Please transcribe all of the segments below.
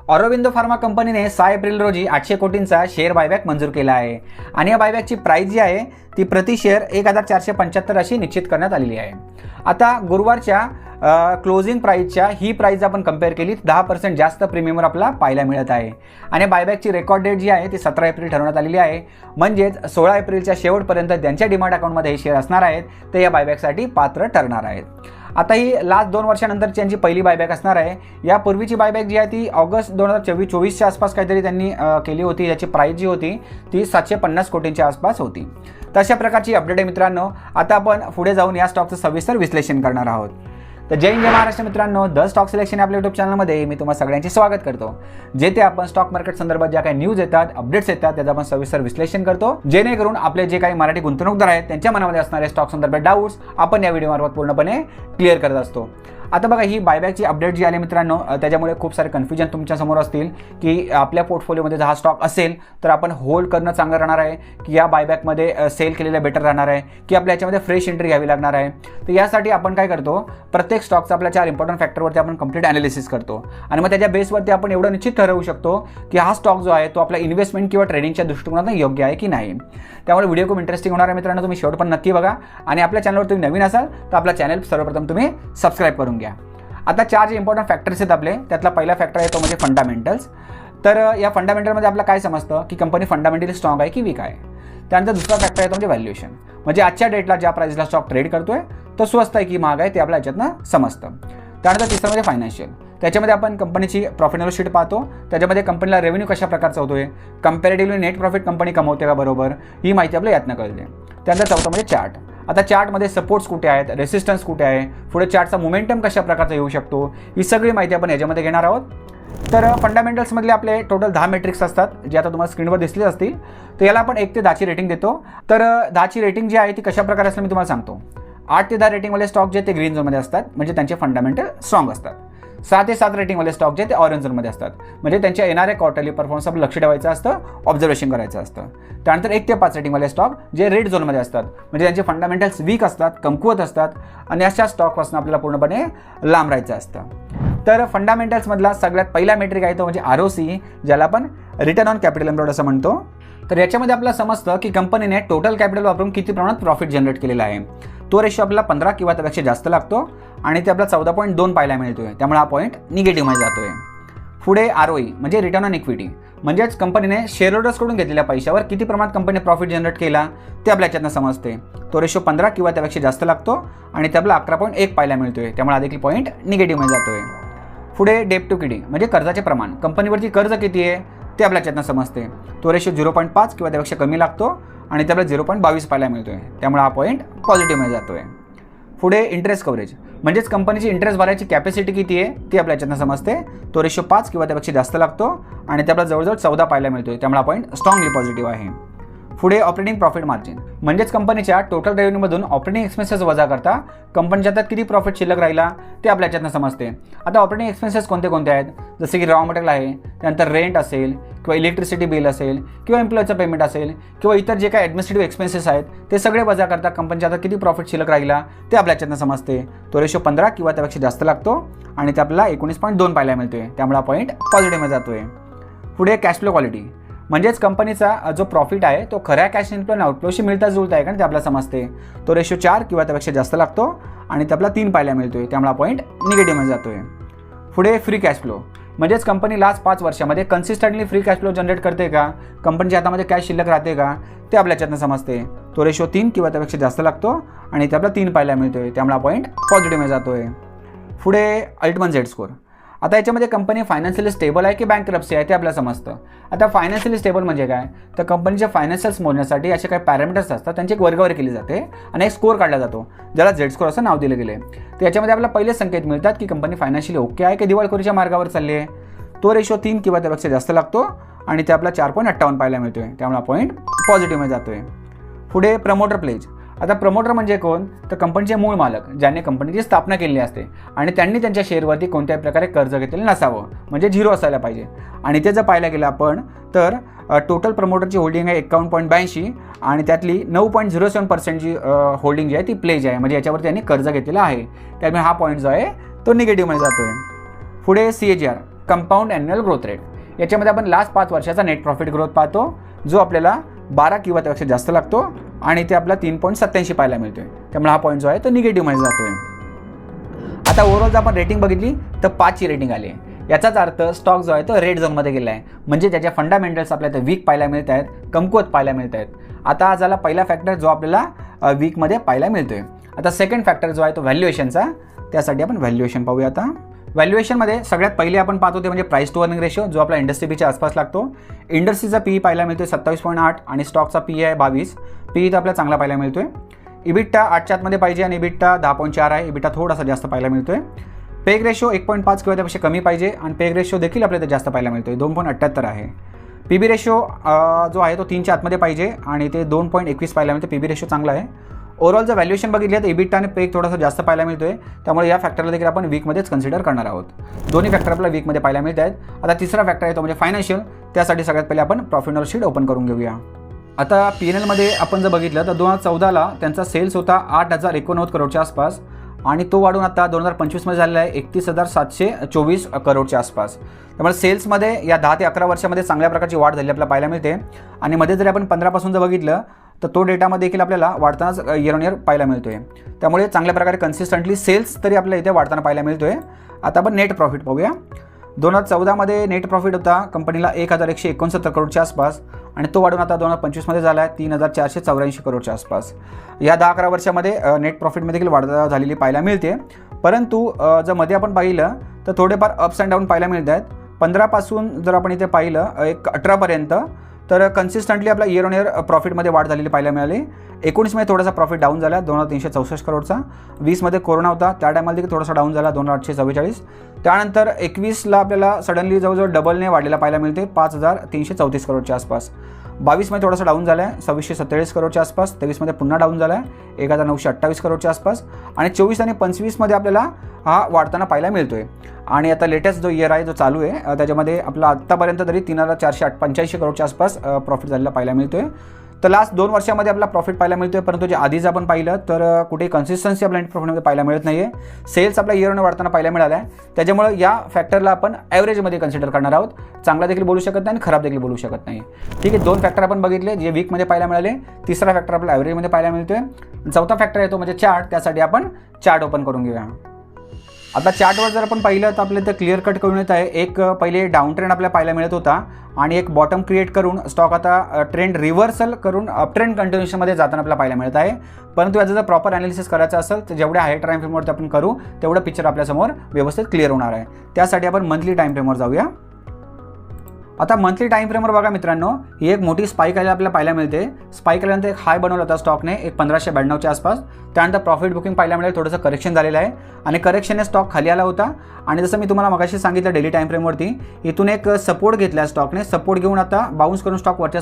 Aurobindo pharma कंपनीने 6 April रोजी 800 कोटींचा शेअर बायबॅक मंजूर केला आहे आणि या बायबॅकची प्राइस जी आहे ती प्रति शेअर 1475 अशी निश्चित करण्यात आलेली आहे। आता गुरुवारच्या क्लोजिंग प्राइसच्या ही प्राइस आपण कंपेअर केली 10% जास्त प्रीमियमवर आपल्याला पाहायला मिळत आहे आणि बायबॅकची रेकॉर्ड डेट जी आहे ती 17 एप्रिल ठरवण्यात आलेली आहे। म्हणजेच 16 एप्रिलच्या शेवटपर्यंत ज्यांच्या डिमॅट अकाउंटमध्ये हे शेअर असणार आहेत ते या बायबॅकसाठी पात्र ठरणार आहेत। आता ही लास्ट 2 वर्षानंतरची त्यांची पहिली बायबॅक असणार आहे। यापूर्वीची बायबॅक जी आहे ती ऑगस्ट 2024च्या आसपास काहीतरी त्यांनी केली होती, ज्याची प्राइस जी होती ती 750 कोटींच्या आसपास होती। तर अशा प्रकारची अपडेट आहे मित्रांनो। आता आपण पुढे जाऊन या स्टॉकचं सविस्तर विश्लेषण करणार आहोत। तर जय हिंद जय महाराष्ट्र मित्रांनो, द स्टॉक सिलेक्शन आपल्या यूट्यूब चॅनलमध्ये मी तुम्हा सगळ्यांचे स्वागत करतो, जेथे आपण स्टॉक मार्केट संदर्भात ज्या काही न्यूज येतात, अपडेट्स येतात त्याचं आपण सविस्तर विश्लेषण करतो, जेणेकरून आपले जे काही मराठी गुंतवणूकदार आहेत त्यांच्या मनामध्ये असणारे स्टॉक संदर्भात डाऊट्स आपण या व्हिडिओमार्फत पूर्णपणे क्लिअर करत असतो। आता बघा, ही बायबॅकची अपडेट जी आली मित्रांनो, त्याच्यामुळे खूप सारे कन्फ्युजन तुमच्या समोर असतील की आपल्या पोर्टफोलिओमध्ये हा स्टॉक असेल तर आपण होल्ड करणं चांगलं राहणार आहे की या बायबॅकमध्ये सेल केलेलं बेटर राहणार आहे की आपल्या याच्यामध्ये फ्रेश एंट्री घ्यावी लागणार आहे। तर यासाठी आपण काय करतो, प्रत्येक स्टॉकचा आपल्या 4 इम्पॉर्टंट फॅक्टरवरती आपण कंप्लीट ॲनालिसिस करतो आणि मग त्याच्या बेसवरती आपण एवढं निश्चित ठरवू शकतो की हा स्टॉक जो आहे तो आपल्या इन्व्हेस्टमेंट किंवा ट्रेडिंगच्या दृष्टिकोनातून योग्य आहे की नाही। त्यामुळे व्हिडिओ खूप इंटरेस्टिंग होणार आहे मित्रांनो, तुम्ही शेवट पण नक्की बघा आणि आपल्या चॅनलवर तुम्ही नवीन असाल तर आपला चॅनल सर्वप्रथम तुम्ही सबस्क्राईब करून घ्या। आता 4 जे इम्पॉर्टंट फॅक्टर्स आहेत आपले, त्यातला पहिला फॅक्टर आहे तो म्हणजे फंडामेंटल्स। तर या फंडामेंटलमध्ये आपल्याला काय समजतं की कंपनी फंडामेंटली स्ट्रॉंग आहे की वीक आहे। त्यानंतर दुसरा फॅक्टर आहे तो म्हणजे व्हॅल्युएशन, म्हणजे आजच्या डेटला ज्या प्राइसला स्टॉक ट्रेड करतोय तो स्वस्त आहे की महाग आहे ते आपल्या याच्यातनं समजतं। त्यानंतर तिसरं म्हणजे फायनान्शियल, त्याच्यामध्ये आपण कंपनीची प्रॉफिट अँड लॉस शीट पाहतो, त्याच्यामध्ये कंपनीला रेव्हेन्यू कशा प्रकारचा होतोय, कंपॅरेटिव्हली नेट प्रॉफिट कंपनी कमवते का बरोबर, ही माहिती आपल्याला यातनं कळते। त्यानंतर चौथं म्हणजे चार्ट, आता चार्टमध्ये सपोर्ट्स कुठे आहेत, रेसिस्टन्स कुठे आहे, पुढे चार्टचा मोमेंटम कशा प्रकारचा येऊ शकतो, ही सगळी माहिती आपण याच्यामध्ये घेणार आहोत। तर फंडामेंटल्समधले आपले टोटल 10 मेट्रिक्स असतात जे आता तुम्हाला स्क्रीनवर दिसले असतील। तर याला आपण 1 ते 10ची रेटिंग देतो। तर 10ची रेटिंग जी आहे ती कशा प्रकारे असते मी तुम्हाला सांगतो। 8 ते 10 रेटिंगवाले स्टॉक जे ते ग्रीन झोनमध्ये असतात, म्हणजे त्यांचे फंडामेंटल स्ट्रॉंग असतात। 6 ते 7 रेटिंगवाले स्टॉक जे ते ऑरेंज झोनमध्ये असतात, म्हणजे त्यांच्या येणाऱ्या क्वार्टरली परफॉर्मन्स आपण लक्ष ठेवायचं असतं, ऑब्झर्वेशन करायचं असतं। त्यानंतर 1 ते 5 रेटिंगवाले स्टॉक जे रेड झोनमध्ये असतात, म्हणजे त्यांचे फंडामेंटल्स वीक असतात, कमकुवत असतात आणि अशा स्टॉकपासून आपल्याला पूर्णपणे लांब राहायचं असतं। तर फंडामेंटल्समधला सगळ्यात पहिला मेट्रिक आहे तो म्हणजे ROC, ज्याला आपण रिटर्न ऑन कॅपिटल एम्प्लॉयड असं म्हणतो। तर याच्यामध्ये आपल्याला समजतं की कंपनीने टोटल कॅपिटल वापरून किती प्रमाणात प्रॉफिट जनरेट केलेला आहे। तो रेशो आपल्याला 15 किंवा त्यापेक्षा जास्त लागतो आणि ते आपल्याला 14.2 पाहायला मिळतोय, त्यामुळे हा पॉईंट निगेटिव्हमध्ये जातोय। पुढे ROE म्हणजे रिटर्न ऑन इक्विटी, म्हणजेच कंपनीने शेअरहोल्डर्सकडून घेतलेल्या पैशावर किती प्रमाणात कंपनीने प्रॉफिट जनरेट केला ते आपल्या याच्यातनं समजते। तो रेशो 15 किंवा त्यापेक्षा जास्त लागतो आणि ते आपल्याला 11.1 पाहायला मिळतोय, त्यामुळे हा देखील पॉईंट निगेटिव्हमध्ये जातोय। पुढे डेट टू इक्विटी म्हणजे कर्जाचे प्रमाण, कंपनीवरती कर्ज किती आहे ते आपल्या याच्यातनं समजते। तो रेशो 0.5 किंवा त्यापेक्षा कमी लागतो आणि त्याला 0.22 पाहायला मिळतोय, त्यामुळे हा पॉईंट पॉझिटिव्हमध्ये जातोय। पुढे इंटरेस्ट कव्हरेज, म्हणजेच कंपनीची इंटरेस्ट भरायची कॅपॅसिटी किती आहे ती आपल्या याच्यातनं समजते। तो रेशो 5 किंवा त्यापेक्षा जास्त लागतो आणि त्याला जवळजवळ 14 पाहायला मिळतोय, त्यामुळे हा पॉईंट स्ट्रॉंगली पॉझिटिव्ह आहे। पुढे ऑपरेटिंग प्रॉफिट मार्जिन, म्हणजेच कंपनीच्या टोटल रेव्हेन्यूमधून ऑपरेटिंग एक्सपेन्सेस वजा करता कंपनीच्या हातात किती प्रॉफिट शिल्लक राहिला ते आपल्या याच्यातनं समजते। आता ऑपरेटिंग एक्सपेन्सेस कोणते कोणते आहेत, जसे की रॉ मटेरियल आहे, त्यानंतर रेंट असेल किंवा इलेक्ट्रिसिटी बिल असेल किंवा एम्प्लॉयचं पेमेंट असेल किंवा इतर जे काही ॲडमिनिस्ट्रेटिव्ह एक्सपेन्सेस आहेत ते सगळे वजा करता कंपनीच्या हातात किती प्रॉफिट शिल्लक राहिला ते आपल्या याच्यातनं समजते। तो रेशो 15 किंवा त्यापेक्षा जास्त लागतो आणि ते आपल्याला 19.2 पाहायला मिळतोय, त्यामुळे हा पॉईंट पॉझिटिव्हमध्ये जातोय। पुढे कॅश फ्लो क्वालिटी, म्हणजेच कंपनीचा जो प्रॉफिट आहे तो खऱ्या कॅश इनफ्लो आणि आउटफ्लोशी मिळता जुळता आहे का ते आपल्याला समजते। तो रेशो 4 किंवा त्यापेक्षा जास्त लागतो आणि ते आपल्याला 3 पाहायला मिळतोय, त्यामुळे पॉईंट निगेटिव्हमध्ये जातोय। पुढे फ्री कॅश फ्लो, म्हणजेच कंपनी लास्ट 5 वर्षामध्ये consistently free cash flow generate करते का, कंपनीच्या हातामध्ये कॅश शिल्लक राहते का ते आपल्या याच्यातनं समजते। तो रेशो 3 किंवा त्यापेक्षा जास्त लागतो आणि ते आपल्याला 3 पाहायला मिळतोय, त्यामुळे पॉईंट पॉझिटिव्हमध्ये जातोय। पुढे अल्टिमन झेड स्कोर, आता याच्यामध्ये कंपनी फायनान्शियली स्टेबल आहे की बँकरप्सी आहे ते आपल्याला समजतं। आता फायनान्शियली स्टेबल म्हणजे काय, तर कंपनीच्या फायनान्शियल्स मोजण्यासाठी असे काही पॅरामीटर्स असतात, त्यांची एक वर्गवारी केली जाते आणि एक स्कोर काढला जातो ज्याला झेड स्कोर असं नाव दिलं गेलं आहे। तर याच्यामध्ये आपल्याला पहिले संकेत मिळतात की कंपनी फायनान्शियली ओके आहे की दिवाळखोरीच्या मार्गावर चालली आहे। तो रेशो 3 किंवा त्यापेक्षा जास्त लागतो आणि ते आपला 4.58 पाहायला मिळतोय, त्यामुळे पॉईंट पॉझिटिव्हमध्ये जातोय। पुढे प्रमोटर प्लेज, आता प्रमोटर म्हणजे कोण, तर कंपनीचे मूळ मालक ज्यांनी कंपनीची स्थापना केलेली असते आणि त्यांनी त्यांच्या शेअरवरती कोणत्याही प्रकारे कर्ज घेतलेलं नसावं, म्हणजे 0 असायला पाहिजे। आणि ते जर पाहायला गेलं आपण तर टोटल प्रमोटरची होल्डिंग आहे 51.82 आणि त्यातली 9.07% जी होल्डिंग जी आहे ती प्लेज आहे, म्हणजे याच्यावरती त्यांनी कर्ज घेतलेलं आहे, त्यामुळे हा पॉईंट जो आहे तो निगेटिव्हमध्ये जातोय। पुढे CAGR, compound annual growth rate. याच्यामध्ये आपण लास्ट 5 वर्षाचा नेट प्रॉफिट ग्रोथ पाहतो, जो आपल्याला 12 किंवा त्यापेक्षा जास्त लागतो आणि ते आपला 3.87 पाहायला मिळतोय. त्यामुळे हा पॉईंट जो आहे तो निगेटिव्हमध्ये जातोय. आता ओव्हरऑल जर आपण रेटिंग बघितली तर 5ची रेटिंग आली आहे. याचाच अर्थ स्टॉक जो आहे तो रेड झोनमध्ये गेला आहे, म्हणजे ज्याच्या फंडामेंटल्स आपल्याला वीक पाहायला मिळत आहेत, कमकुवत पाहायला मिळत आहेत. आता हा झाला पहिला फॅक्टर जो आपल्याला वीकमध्ये पाहायला मिळतोय. आता सेकंड फॅक्टर जो आहे तो व्हॅल्युएशनचा. त्यासाठी आपण व्हॅल्युएशन पाहूया. आता व्हॅल्युएशनमध्ये सगळ्यात पहिले आपण पाहतो ते म्हणजे प्राइस टू अर्निंग रेशो, जो आपला इंडस्ट्री पीच्या आसपास लागतो. इंडस्ट्रीचा पी पाहायला मिळतोय 27.8 आणि स्टॉकचा पी आहे 22. पी तर आपल्याला चांगला पाहायला मिळतोय. इबिटा 8च्या आतमध्ये पाहिजे आणि इबिटा 10.4 आहे. इबिटा थोडासा जास्त पाहायला मिळतोय. पेग रेशो 1.5 किंवा त्यापेक्षा कमी पाहिजे आणि पेग रेशो देखील आपल्याला जास्त पाहायला मिळतोय, 2.78 आहे. पीबी रेशो जो आहे तो 3च्या आतमध्ये पाहिजे आणि ते 2.21 पाहायला मिळते. पीबी रेशो चांगला आहे. ओव्हरऑल जर व्हॅल्युएशन बघितली तर इबिटा आणि पेग थोडासा जास्त पाहायला मिळतोय, त्यामुळे या फॅक्टरला देखील आपण वीकमध्येच कन्सिडर करणार आहोत. दोन्ही फॅक्टर आपल्याला वीकमध्ये पाहायला मिळत आहेत. आता तिसरा फॅक्टर आहे तो म्हणजे फायनान्शियल. त्यासाठी सगळ्यात पहिले आपण profit and loss sheet open करून घेऊया. आता P&Lमध्ये आपण जर बघितलं तर 2014ला त्यांचा सेल्स होता 8,089 करोडच्या आसपास आणि तो वाढून आता 2025मध्ये झालेला आहे 31,724 करोडच्या आसपास. त्यामुळे सेल्समध्ये या 10 ते 11 वर्षामध्ये चांगल्या प्रकारची वाढ झाली आपल्याला पाहायला मिळते. आणि मध्ये जरी आपण 15 पासून जर बघितलं तर तो डेटामध्ये देखील आपल्याला वाढतानाच इयर ऑन इयर पाहायला मिळतोय. त्यामुळे चांगल्या प्रकारे कन्सिस्टंटली सेल्स तरी आपल्याला इथे वाढताना पाहायला मिळतोय. आता आपण नेट प्रॉफिट पाहूया. 2014मध्ये नेट प्रॉफिट होता कंपनीला 1,169 करोडच्या आसपास आणि तो वाढून आता 2025मध्ये झाला आहे 3,484 करोडच्या आसपास. या 10-11 वर्षामध्ये नेट प्रॉफिटमध्ये देखील वाढ झालेली पाहायला मिळते. परंतु जर मध्ये आपण पाहिलं तर थोडेफार अप्स अँड डाऊन पाहायला मिळत आहेत. 15 पासून जर आपण इथे पाहिलं 18पर्यंत तर कन्सिस्टंटली आपला इयर ऑन इयर प्रॉफिटमध्ये वाढ झालेली पाहायला मिळाली. 19मध्ये थोडासा प्रॉफिट डाऊन झाला 2,364 करोडचा. 20मध्ये कोरोना होता त्या टायमाला देखील थोडासा डाऊन झाला 2,844. त्यानंतर 21ला आपल्याला सडनली जवळजवळ डबलने वाढलेला पाहायला मिळते 5,334 करोडच्या आसपास. 22मध्ये थोडासा डाऊन झाला आहे 2,647 करोडच्या आसपास. 23मध्ये पुन्हा डाऊन झाला आहे 1,928 करोडच्या आसपास आणि 24 आणि 25मध्ये आपल्याला हा वाढताना पाहायला मिळतोय. आणि आता लेटेस्ट जो इयर आहे जो चालू आहे त्याच्यामध्ये आपला आत्तापर्यंत तरी 3,485 करोडच्या आसपास प्रॉफिट झालेला पाहायला मिळतोय. तर लास्ट 2 वर्षामध्ये आपला प्रॉफिट पाहायला मिळतोय, परंतु जे आधीच आपण पाहिलं तर कुठे कन्सिस्टन्सी आपल्या नेट प्रॉफिटमध्ये पाहायला मिळत नाही आहे. सेल्स आपल्या इयर ऑन वाढताना पाहायला मिळाला आहे. त्याच्यामुळे या फॅक्टरला आपण ॲव्हरेजमध्ये कन्सिडर करणार आहोत. चांगला देखील बोलू शकत नाही आणि खराब देखील बोलू शकत नाही. ठीक आहे, 2 फॅक्टर आपण बघितले जे वीकमध्ये पाहायला मिळाले. तिसरा फॅक्टर आपला ॲव्हरेजमध्ये पाहायला मिळतोय. चौथा फॅक्टर येतो म्हणजे चार्ट. त्यासाठी आपण चार्ट ओपन करून घेऊया. आता चार्टवर जर आपण पाहिलं तर आपल्याला इथं क्लिअर कट करून येत आहे. एक पहिले डाऊन ट्रेंड आपल्याला पाहायला मिळत होता आणि एक बॉटम क्रिएट करून स्टॉक आता ट्रेंड रिव्हर्सल करून अप ट्रेंड कंटिन्युएशनमध्ये जाताना आपल्याला पाहायला मिळत आहे. परंतु याचं जर प्रॉपर ॲनालिसिस करायचं असेल तर जेवढ्या हाय टाईम फ्रेमवरती आपण करू तेवढं पिक्चर आपल्यासमोर व्यवस्थित क्लिअर होणार आहे. त्यासाठी आपण मंथली टाईम फ्रेमवर जाऊया. आता मंथली टाईम फ्रेमवर बघा मित्रांनो, ही एक मोठी स्पाईक आली आपल्याला पाहायला मिळते. स्पाईक आल्यानंतर एक हाय बनवला होता स्टॉकने एक 1592च्या आसपास. त्यानंतर प्रॉफिट बुकिंग पाहायला मिळेल, थोडंसं करेक्शन झालेलं आहे आणि करेक्शनने स्टॉक खाली आला होता. आणि जसं मी तुम्हाला मगाशी सांगितलं डेली टाईम फ्रेमवरती इथून एक सपोर्ट घेतला स्टॉकने. सपोर्ट घेऊन आता बाउन्स करून स्टॉक वरच्या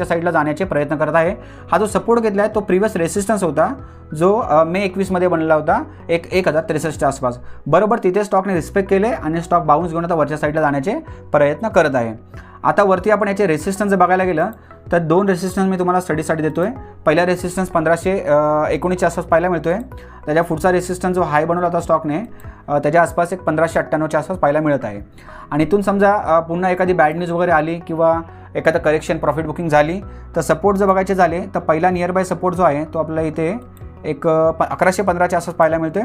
साईडला जाण्याचे प्रयत्न करत आहे. हा जो सपोर्ट घेतला आहे तो प्रिव्हियस रेसिस्टन्स होता जो मे 21मध्ये बनलेला होता 1,063च्या आसपास. बरोबर तिथे स्टॉकने रिस्पेक्ट केले आणि स्टॉक बाउन्स घेऊन आता वरच्या साईडला जाण्याचे प्रयत्न करत आहे. आता वरती आपण याचे रेसिस्टन्स बघायला गेलं तर 2 रेसिस्टन्स मी तुम्हाला स्टडीसाठी देतोय. पहिला रेसिस्टन्स 1519च्या आसपास पाहायला मिळतोय. त्याच्या पुढचा रेसिस्टन्स जो हाय बनवला होता स्टॉकने त्याच्या आसपास एक 1598च्या आसपास पाहायला मिळत आहे. आणि इथून समजा पुन्हा एखादी बॅड न्यूज वगैरे आली किंवा एखादं करेक्शन प्रॉफिट बुकिंग झाली तर सपोर्ट जर बघायचे झाले तर पहिला नियर बाय सपोर्ट जो आहे तो आपल्याला इथे एक 1115च्या आसपास पाहायला मिळतोय.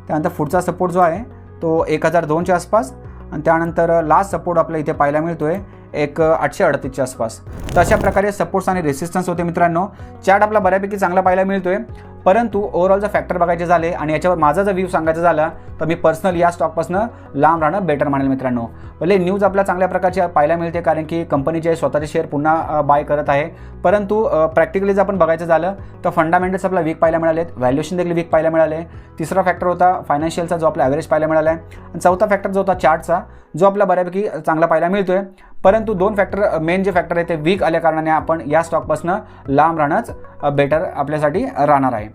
त्यानंतर पुढचा सपोर्ट जो आहे तो 1002च्या आसपास आणि त्यानंतर लास्ट सपोर्ट आपल्याला इथे पाहायला मिळतोय एक 838च्या आसपास. तर अशा प्रकारे सपोर्ट्स आणि रेसिस्टन्स होते मित्रांनो. चार्ट आपला बऱ्यापैकी चांगला पाहायला मिळतोय. परंतु ओव्हरऑल जर फॅक्टर बघायचे झाले आणि याच्यावर माझा जर व्ह्यू सांगायचा झाला तर मी पर्सनल या स्टॉकपासून लांब राहणं बेटर मानेल मित्रांनो. भले न्यूज आपल्या चांगल्या प्रकारची पाहायला मिळते कारण की कंपनीचे स्वतःचे शेअर पुन्हा बाय करत आहे. परंतु प्रॅक्टिकली जर आपण बघायचं झालं तर फंडामेंटल्स आपला वीक पाहायला मिळालेत, व्हॅल्युएशन देखील वीक पाहायला मिळाले. तिसरा फॅक्टर होता फायनान्शियलचा जो आपला ॲव्हरेज पाहायला मिळाला आहे. आणि चौथा फॅक्टर जो होता चार्टचा जो आपला बऱ्यापैकी चांगला पाहायला मिळतोय. परंतु 2 फॅक्टर मेन जे फॅक्टर आहे ते वीक आल्या कारणाने आपण या स्टॉकपासून लांब राहणंच बेटर आपल्यासाठी राहणार आहे.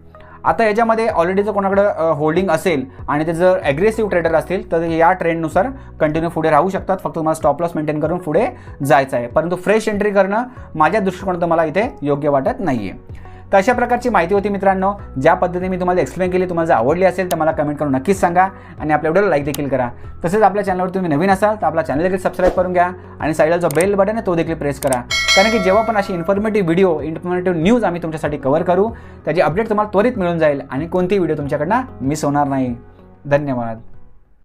आता याच्यामध्ये ऑलरेडी जर कोणाकडं होल्डिंग असेल आणि ते जर ॲग्रेसिव्ह ट्रेडर असतील तर या ट्रेंडनुसार कंटिन्यू पुढे राहू शकतात. फक्त तुम्हाला स्टॉप लॉस मेंटेन करून पुढे जायचं आहे. परंतु फ्रेश एंट्री करणं माझ्या दृष्टिकोनातून मला इथे योग्य वाटत नाही आहे. तर अशा प्रकारची माहिती होती मित्रांनो. ज्या पद्धतीने मी तुम्हाला एक्सप्लेन केली, तुम्हाला जर आवडली असेल तर मला कमेंट करून नक्कीच सांगा आणि आपल्या व्हिडिओला लाईक देखील करा. तसेच आपल्या चॅनलवर तुम्ही नवीन असाल तर आपला चॅनल देखील सबस्क्राईब करून घ्या आणि साईडला जो बेल बटन आहे तो देखील प्रेस करा. कारण की जेव्हा पण अशी इन्फॉर्मेटिव्ह व्हिडिओ, इन्फॉर्मेटिव्ह न्यूज आम्ही तुमच्यासाठी कव्हर करू, त्याची अपडेट तुम्हाला त्वरित मिळून जाईल आणि कोणतीही व्हिडिओ तुमच्याकडनं मिस होणार नाही. धन्यवाद.